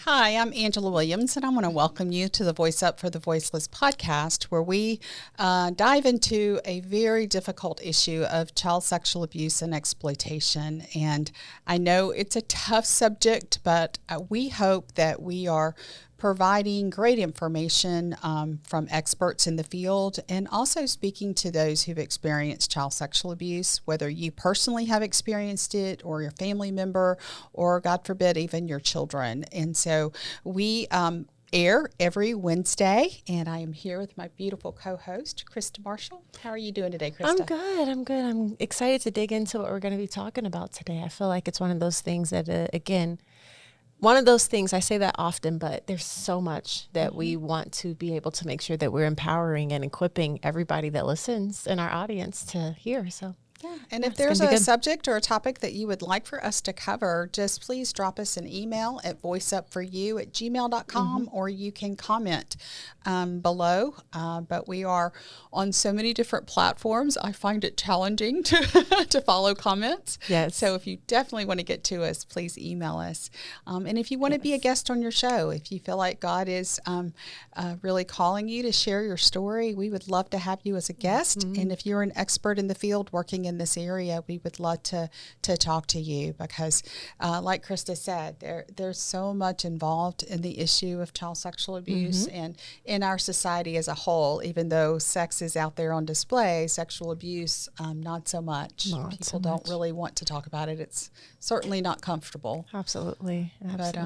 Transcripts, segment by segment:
Hi, I'm Angela Williams, and I want to welcome you to the Voice Up for the Voiceless podcast, where we dive into a very difficult issue of child sexual abuse and exploitation. And I know it's a tough subject, but we hope that we are providing great information from experts in the field, and also speaking to those who've experienced child sexual abuse, whether you personally have experienced it or your family member, or God forbid, even your children. And so we air every Wednesday, and I am here with my beautiful co-host, Crysta Marshall. How are you doing today, Crysta? I'm good. I'm excited to dig into what we're going to be talking about today. I feel like it's one of those things that, one of those things, I say that often, but there's so much that we want to be able to make sure that we're empowering and equipping everybody that listens in our audience to hear. So, yeah. And if there's a subject or a topic that you would like for us to cover, just please drop us an email at voiceupforyou@gmail.com, or you can comment below. But we are on so many different platforms. I find it challenging to follow comments. Yes. So if you definitely want to get to us, please email us. And if you want to be a guest on your show, if you feel like God is really calling you to share your story, we would love to have you as a guest. And if you're an expert in the field working in this area, we would love to talk to you, because like Crysta said, there's so much involved in the issue of child sexual abuse, and in our society as a whole. Even though sex is out there on display, sexual abuse, not so much. People don't really want to talk about it. It's certainly not comfortable. Absolutely. But,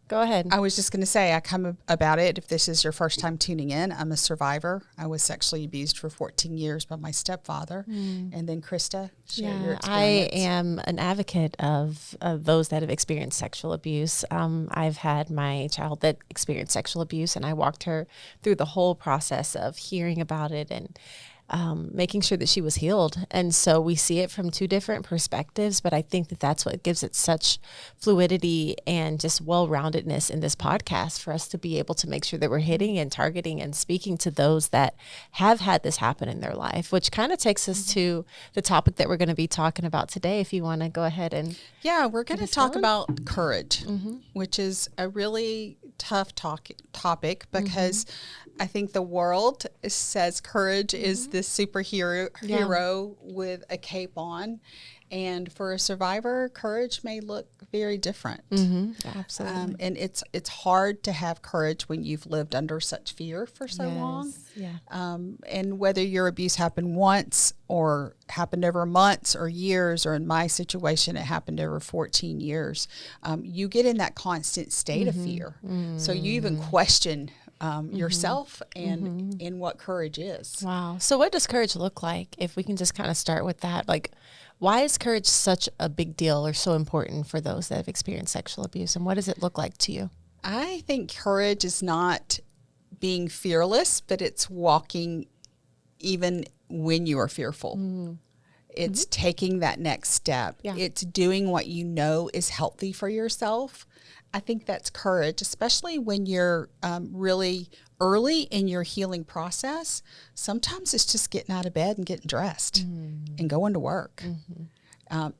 Go ahead. I was just going to say, I come about it, if this is your first time tuning in, I'm a survivor. I was sexually abused for 14 years by my stepfather. And then Crysta, share your experience. I am an advocate of those that have experienced sexual abuse. I've had my child that experienced sexual abuse, and I walked her through the whole process of hearing about it and making sure that she was healed. And so we see it from two different perspectives, but I think that that's what gives it such fluidity and just well-roundedness in this podcast, for us to be able to make sure that we're hitting and targeting and speaking to those that have had this happen in their life, which kind of takes us to the topic that we're going to be talking about today. If you want to go ahead and... Yeah, we're going to talk about courage, which is a really tough topic, because I think the world says courage is this superhero with a cape on. And for a survivor, courage may look very different. Absolutely. And it's hard to have courage when you've lived under such fear for so long. Yeah. And whether your abuse happened once or happened over months or years, or in my situation, it happened over 14 years, you get in that constant state of fear. So you even question yourself and what courage is. Wow. So what does courage look like? If we can just kind of start with that, like, why is courage such a big deal or so important for those that have experienced sexual abuse? And what does it look like to you? I think courage is not being fearless, but it's walking even when you are fearful. It's taking that next step. Yeah. It's doing what you know is healthy for yourself. I think that's courage, especially when you're really early in your healing process. Sometimes it's just getting out of bed and getting dressed and going to work.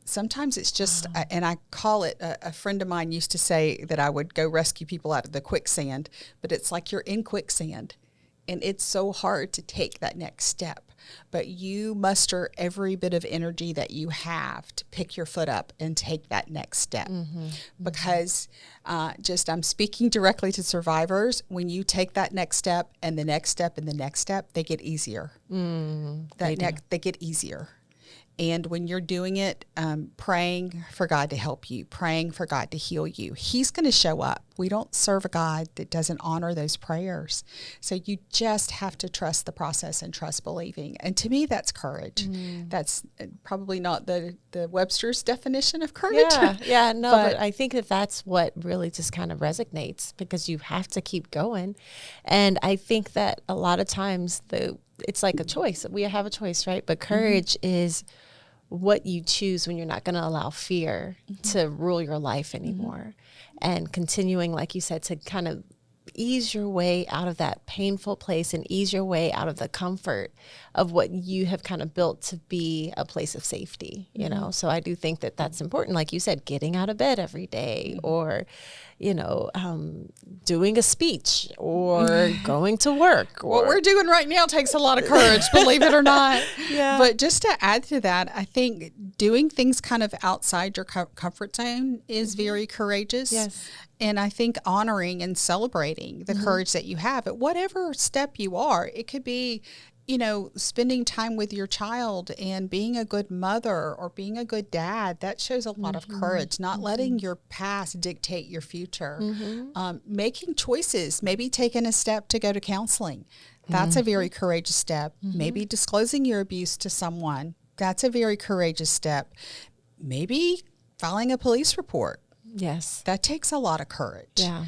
Sometimes it's just, and I call it, a friend of mine used to say that I would go rescue people out of the quicksand, but it's like you're in quicksand, and it's so hard to take that next step. But you muster every bit of energy that you have to pick your foot up and take that next step. Because I'm speaking directly to survivors. When you take that next step and the next step and the next step, they get easier. They get easier. And when you're doing it, praying for God to help you, praying for God to heal you, He's going to show up. We don't serve a God that doesn't honor those prayers. So you just have to trust the process and trust believing. And to me, that's courage. That's probably not the Webster's definition of courage. But I think that's what really just kind of resonates, because you have to keep going. And I think that a lot of times it's like a choice. We have a choice, right? But courage is what you choose when you're not going to allow fear to rule your life anymore, and continuing, like you said, to kind of ease your way out of that painful place and ease your way out of the comfort of what you have kind of built to be a place of safety, you know? So I do think that that's important. Like you said, getting out of bed every day, or, you know, doing a speech, or going to work. Or What we're doing right now takes a lot of courage, believe it or not. Yeah. But just to add to that, I think doing things kind of outside your comfort zone is very courageous. Yes. And I think honoring and celebrating the courage that you have at whatever step you are. It could be, you know, spending time with your child and being a good mother or being a good dad. That shows a lot of courage, not letting your past dictate your future. Making choices, maybe taking a step to go to counseling. That's a very courageous step. Maybe disclosing your abuse to someone. That's a very courageous step. Maybe filing a police report. Yes. That takes a lot of courage. Yeah.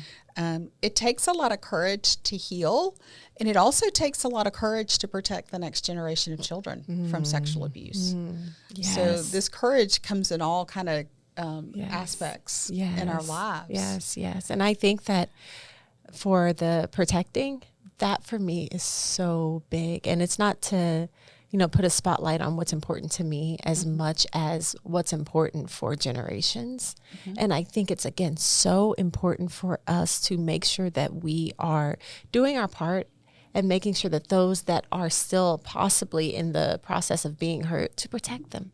It takes a lot of courage to heal, and it also takes a lot of courage to protect the next generation of children from sexual abuse. Yes. So this courage comes in all kind of aspects in our lives. Yes, yes. And I think that for the protecting, that for me is so big. And it's not to, you know, put a spotlight on what's important to me as much as what's important for generations. And I think it's, again, so important for us to make sure that we are doing our part and making sure that those that are still possibly in the process of being hurt, to protect them.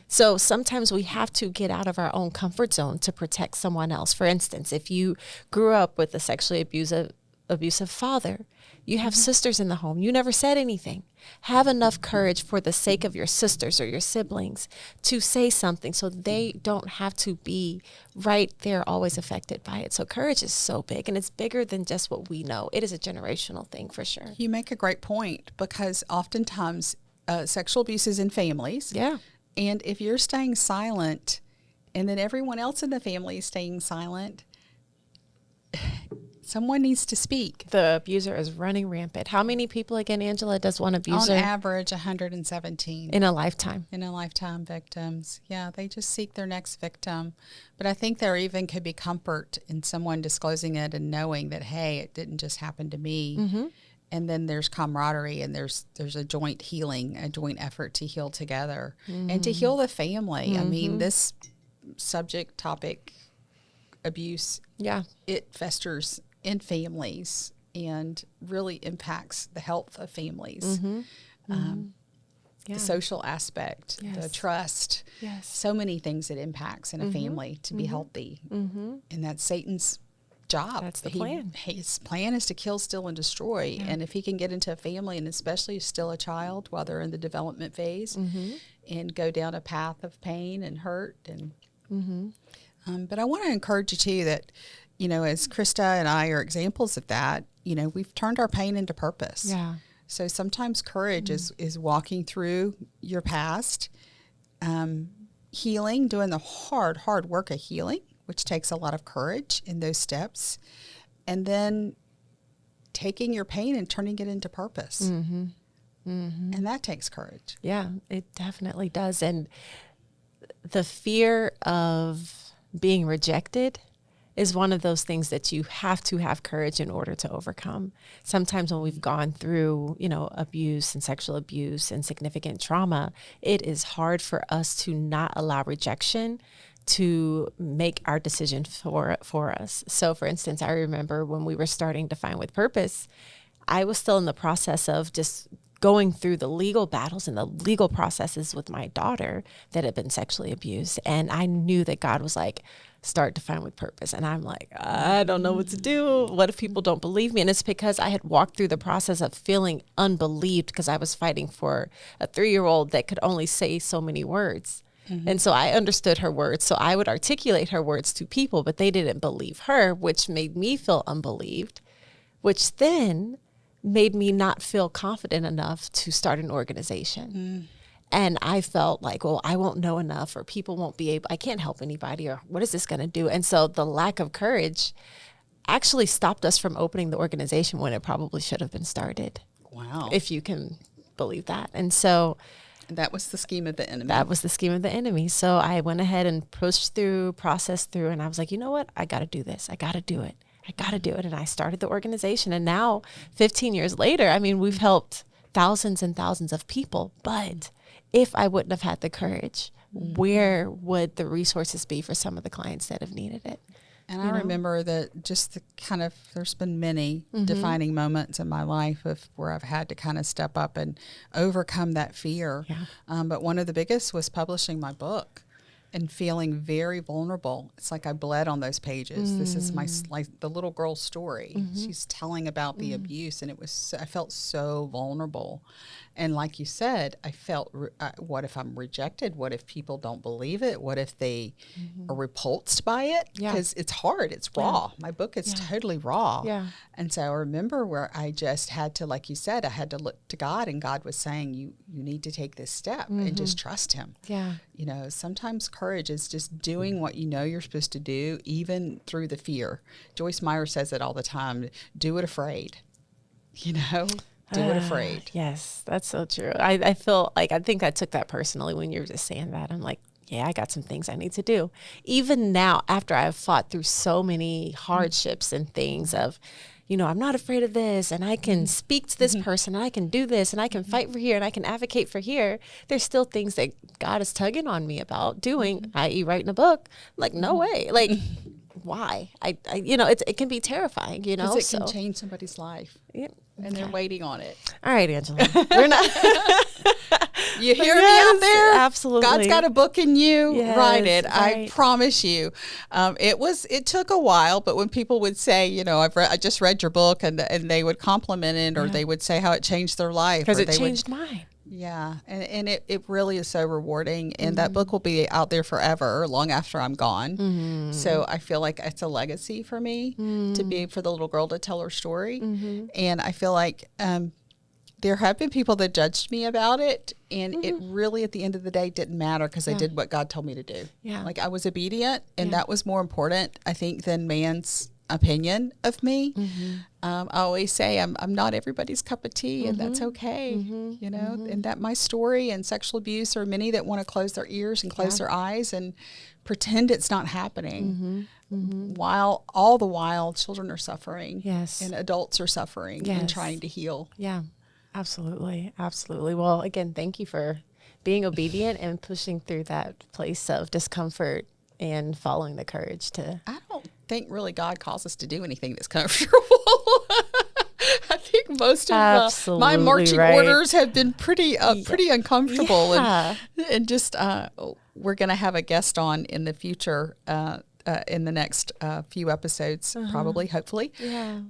So sometimes we have to get out of our own comfort zone to protect someone else. For instance, if you grew up with a sexually abusive father, you have sisters in the home, you never said anything. Have enough courage for the sake of your sisters or your siblings to say something so they don't have to be right there always affected by it. So courage is so big, and it's bigger than just what we know. It is a generational thing for sure. You make a great point, because oftentimes sexual abuse is in families. Yeah. And if you're staying silent and then everyone else in the family is staying silent, someone needs to speak. The abuser is running rampant. How many people, again, Angela, does one abuser? On average, 117. In a lifetime. In a lifetime, victims. Yeah, they just seek their next victim. But I think there even could be comfort in someone disclosing it and knowing that, hey, it didn't just happen to me. And then there's camaraderie, and there's a joint healing, a joint effort to heal together and to heal the family. I mean, this subject topic, abuse, it festers in families and really impacts the health of families. The social aspect, the trust, so many things it impacts in a family to be healthy. And that's Satan's job. That's the plan. His plan is to kill, steal, and destroy. And if he can get into a family, and especially still a child while they're in the development phase, and go down a path of pain and hurt. And but I want to encourage you too that, you know, as Crysta and I are examples of that, you know, we've turned our pain into purpose. Yeah. So sometimes courage is walking through your past, healing, doing the hard work of healing, which takes a lot of courage in those steps, and then taking your pain and turning it into purpose. And that takes courage. Yeah, it definitely does. And the fear of being rejected is one of those things that you have to have courage in order to overcome. Sometimes when we've gone through, you know, abuse and sexual abuse and significant trauma, it is hard for us to not allow rejection to make our decision for us. So for instance, I remember when we were starting to Find with Purpose, I was still in the process of just going through the legal battles and the legal processes with my daughter that had been sexually abused. And I knew that God was like, start to Find with Purpose. And I'm like, I don't know what to do. What if people don't believe me? And it's because I had walked through the process of feeling unbelieved because I was fighting for a 3-year-old that could only say so many words. And so I understood her words. So I would articulate her words to people, but they didn't believe her, which made me feel unbelieved, which then made me not feel confident enough to start an organization. And I felt like, well, I won't know enough, or people won't be able, I can't help anybody, or what is this going to do? And so the lack of courage actually stopped us from opening the organization when it probably should have been started. Wow. If you can believe that. And so that was the scheme of the enemy. That was the scheme of the enemy. So I went ahead and processed through, and I was like, you know what? I got to do this. I got to do it. I got to do it. And I started the organization. And now 15 years later, I mean, we've helped thousands and thousands of people. But if I wouldn't have had the courage, where would the resources be for some of the clients that have needed it? And I remember that just the kind of, there's been many defining moments in my life of where I've had to kind of step up and overcome that fear. Yeah. But one of the biggest was publishing my book and feeling very vulnerable. It's like I bled on those pages. This is my, like the little girl's story. She's telling about the abuse, and I felt so vulnerable. And like you said, I felt, what if I'm rejected? What if people don't believe it? What if they are repulsed by it? Because it's hard. It's raw. My book is totally raw. And so I remember where I just had to, like you said, I had to look to God, and God was saying, you need to take this step and just trust him. You know, sometimes courage is just doing what you know you're supposed to do, even through the fear. Joyce Meyer says it all the time, do it afraid, you know? Do it afraid. Yes, that's so true. I feel like, I think I took that personally when you were just saying that. I'm like, yeah, I got some things I need to do. Even now, after I've fought through so many hardships and things of, you know, I'm not afraid of this, and I can speak to this person, and I can do this, and I can fight for here, and I can advocate for here. There's still things that God is tugging on me about doing, i.e. writing a book. I'm like, no way. Like, why? I you know, it can be terrifying, you know. Because it can change somebody's life. And they're waiting on it. All right, Angela. We're not. You hear me out there? Absolutely. God's got a book in you. Yes, write it. right. I promise you. It took a while, but when people would say, you know, I just read your book, and they would compliment it, or they would say how it changed their life. Because it changed mine. Yeah. And it really is so rewarding. And that book will be out there forever, long after I'm gone. So I feel like it's a legacy for me to be, for the little girl to tell her story. And I feel like there have been people that judged me about it. And it really, at the end of the day, didn't matter, because I did what God told me to do. Like, I was obedient, and that was more important, I think, than man's opinion of me. I always say I'm not everybody's cup of tea, and that's okay. You know, and that my story and sexual abuse, are many that want to close their ears and close their eyes and pretend it's not happening. While all the while children are suffering, and adults are suffering and trying to heal. Absolutely. Absolutely. Well, again, thank you for being obedient and pushing through that place of discomfort and following the courage to. I don't think really God calls us to do anything that's comfortable. I think most of my marching orders have been pretty uncomfortable, and just we're going to have a guest on in the future. In the next few episodes, probably, hopefully,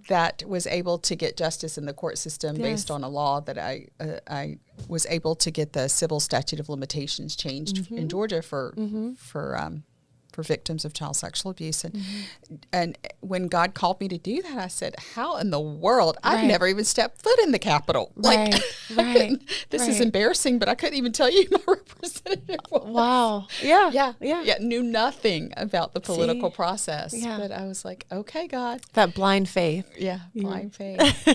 that was able to get justice in the court system based on a law that I was able to get the civil statute of limitations changed in Georgia for victims of child sexual abuse. And when God called me to do that, I said, how in the world? I've never even stepped foot in the Capitol. Like, this is embarrassing, but I couldn't even tell you who my representative was. Wow. Knew nothing about the political process. But I was like, okay, God. That blind faith. Blind faith.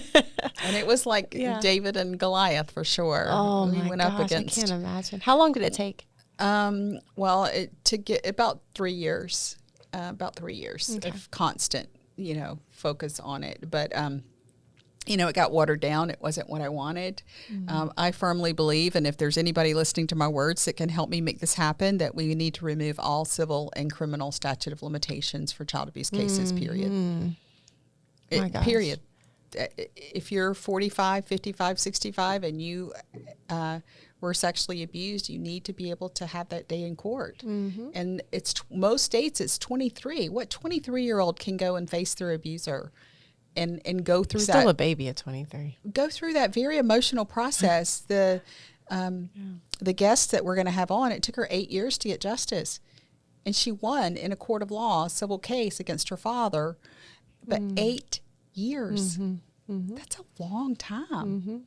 And it was like David and Goliath, for sure. Oh, we my went gosh, up against. I can't imagine. How long did it take? Well, to get about 3 years, of constant, focus on it. But, it got watered down. It wasn't what I wanted. I firmly believe, and if there's anybody listening to my words that can help me make this happen, that we need to remove all civil and criminal statute of limitations for child abuse cases, period. Period. If you're 45, 55, 65, and you were sexually abused, you need to be able to have that day in court. And it's most states it's 23. What 23-year-old can go and face their abuser and go through that? Still a baby at 23. Go through that very emotional process. The guest that we're going to have on, it took her 8 years to get justice. And she won in a court of law, a civil case against her father. But 8 years. That's a long time.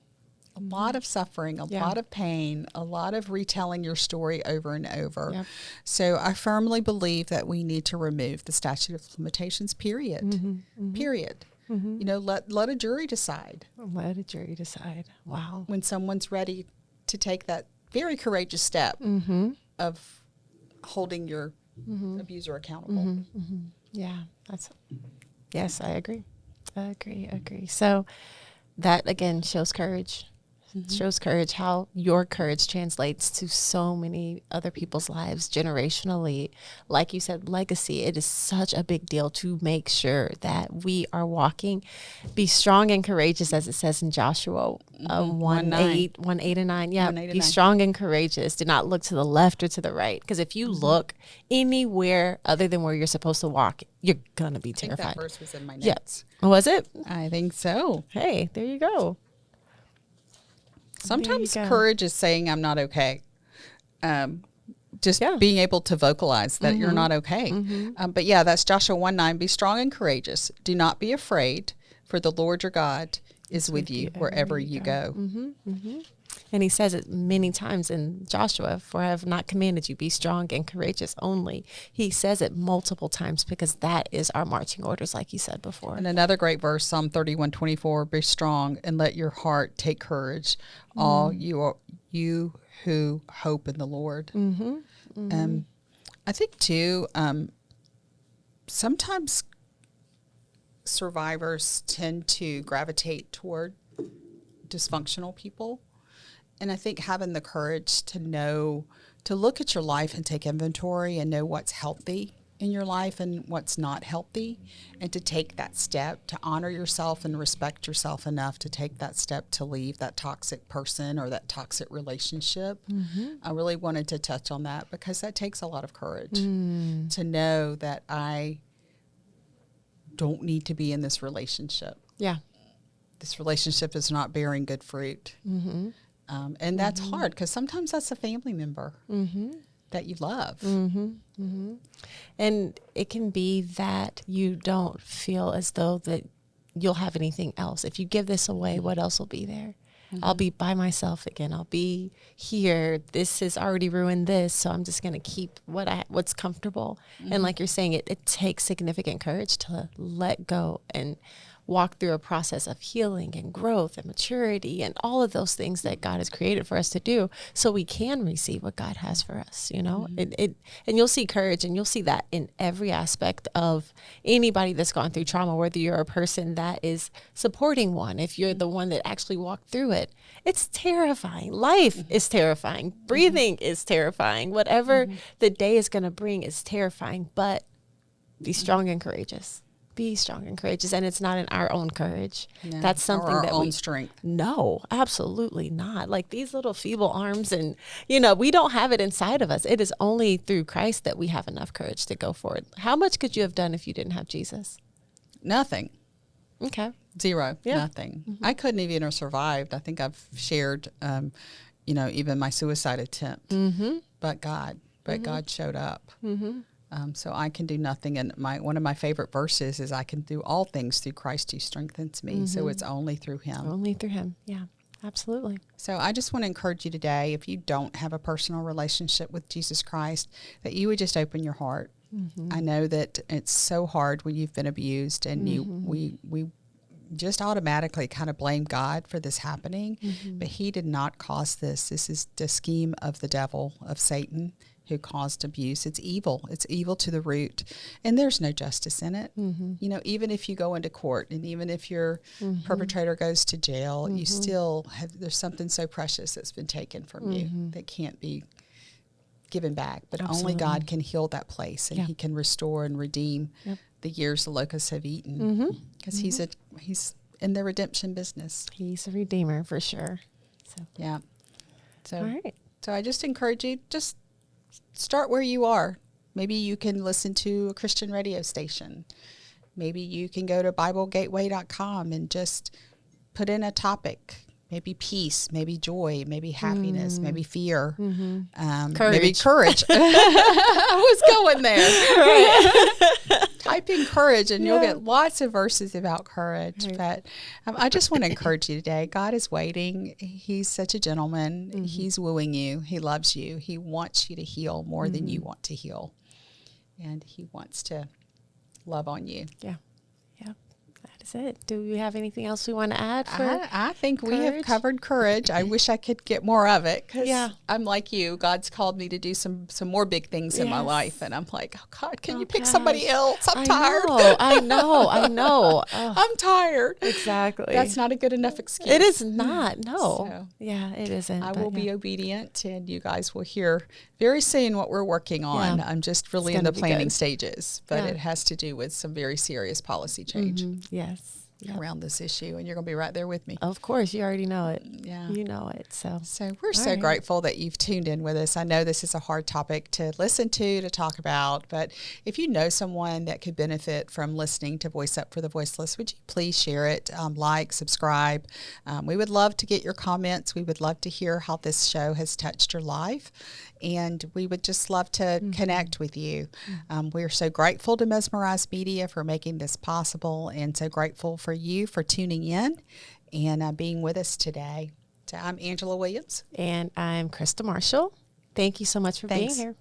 A lot of suffering, a lot of pain, a lot of retelling your story over and over. So I firmly believe that we need to remove the statute of limitations, period. Period. Let a jury decide. Let a jury decide. Wow. When someone's ready to take that very courageous step of holding your abuser accountable. Yeah, that's Yes, I agree. Agree. So that again shows courage. Shows courage, how your courage translates to so many other people's lives generationally. Like you said, legacy. It is such a big deal to make sure that we are walking, be strong and courageous, as it says in Joshua 1:8 and 9. Yeah, 1:8 and be 9. strong and courageous. Do not look to the left or to the right. Because if you look anywhere other than where you're supposed to walk, you're going to be I think terrified. that verse was in my notes. Yes. Was it? I think so. Hey, there you go. Sometimes go. courage is saying I'm not okay. Just being able to vocalize that you're not okay. But yeah, that's Joshua 1:9. Be strong and courageous. Do not be afraid, for the Lord your God is with you wherever you go. And he says it many times in Joshua, for I have not commanded you, be strong and courageous only. He says it multiple times because that is our marching orders, like you said before. And another great verse, Psalm 31:24, be strong and let your heart take courage, all you who hope in the Lord. I think too, sometimes survivors tend to gravitate toward dysfunctional people. And I think having the courage to know, to look at your life and take inventory and know what's healthy in your life and what's not healthy, and to take that step to honor yourself and respect yourself enough to take that step to leave that toxic person or that toxic relationship. I really wanted to touch on that because that takes a lot of courage to know that I don't need to be in this relationship. Yeah. This relationship is not bearing good fruit. And that's hard because sometimes that's a family member that you love. And it can be that you don't feel as though that you'll have anything else. If you give this away, what else will be there? I'll be by myself again. I'll be here. This has already ruined this, so I'm just going to keep what's comfortable. And like you're saying, it takes significant courage to let go and walk through a process of healing and growth and maturity and all of those things that God has created for us to do so we can receive what God has for us, you know. And you'll see courage, and you'll see that in every aspect of anybody that's gone through trauma, whether you're a person that is supporting one, if you're the one that actually walked through it. It's terrifying. Life is terrifying. Breathing is terrifying. Whatever the day is going to bring is terrifying, but be strong and courageous. Be strong and courageous, and it's not in our own courage. No, that's something or our that own strength. No, absolutely not. Like these little feeble arms, and we don't have it inside of us. It is only through Christ that we have enough courage to go for it. How much could you have done if you didn't have Jesus? Nothing. Okay. Zero. Yeah. Nothing. I couldn't even have survived. I think I've shared, even my suicide attempt. But God showed up. So I can do nothing. And one of my favorite verses is, I can do all things through Christ who strengthens me. So it's only through him. Only through him. Yeah, absolutely. So I just want to encourage you today, if you don't have a personal relationship with Jesus Christ, that you would just open your heart. I know that it's so hard when you've been abused, and we just automatically kind of blame God for this happening, but he did not cause this. This is the scheme of the devil, of Satan, who caused abuse. It's evil. It's evil to the root, and there's no justice in it. Even if you go into court, and even if your perpetrator goes to jail, you still there's something so precious that's been taken from you that can't be given back. But only God can heal that place, and he can restore and redeem the years the locusts have eaten, because he's in the redemption business. He's a redeemer for sure. So yeah. So all right. So I just encourage you, just start where you are. Maybe you can listen to a Christian radio station. Maybe you can go to BibleGateway.com and just put in a topic. Maybe peace, maybe joy, maybe happiness, maybe fear, maybe courage. I was going there. Right. Type in courage, and you'll get lots of verses about courage. Right. But I just want to encourage you today. God is waiting. He's such a gentleman. He's wooing you. He loves you. He wants you to heal more than you want to heal. And he wants to love on you. Yeah. Yeah. That is That's it. Do we have anything else we want to add for I think we have courage? covered courage. I wish I could get more of it because Yeah. I'm like you. God's called me to do some more big things in my Yes. life. And I'm like, oh, God, can Oh, you pick somebody gosh. else? I'm I tired. I know. Oh, I'm tired. exactly. That's not a good enough excuse. It is not. No. So, Yeah, it isn't. I but will yeah. be obedient, and you guys will hear very soon what we're working on. Yeah. I'm just really It's in the gonna be planning good. stages, but Yeah. it has to do with some very serious policy change Yes. Yep. around this issue, and you're going to be right there with me. Of course, you already know it. Yeah. You know it. So So we're so right. grateful that you've tuned in with us. I know this is a hard topic to listen to talk about, but if you know someone that could benefit from listening to Voice Up for the Voiceless, would you please share it, like, subscribe? We would love to get your comments. We would love to hear how this show has touched your life, and we would just love to connect with you. We're so grateful to Mesmerize Media for making this possible, and so grateful for you for tuning in and being with us today. So I'm Angela Williams. And I'm Crysta Marshall. Thank you so much for Thanks. being here.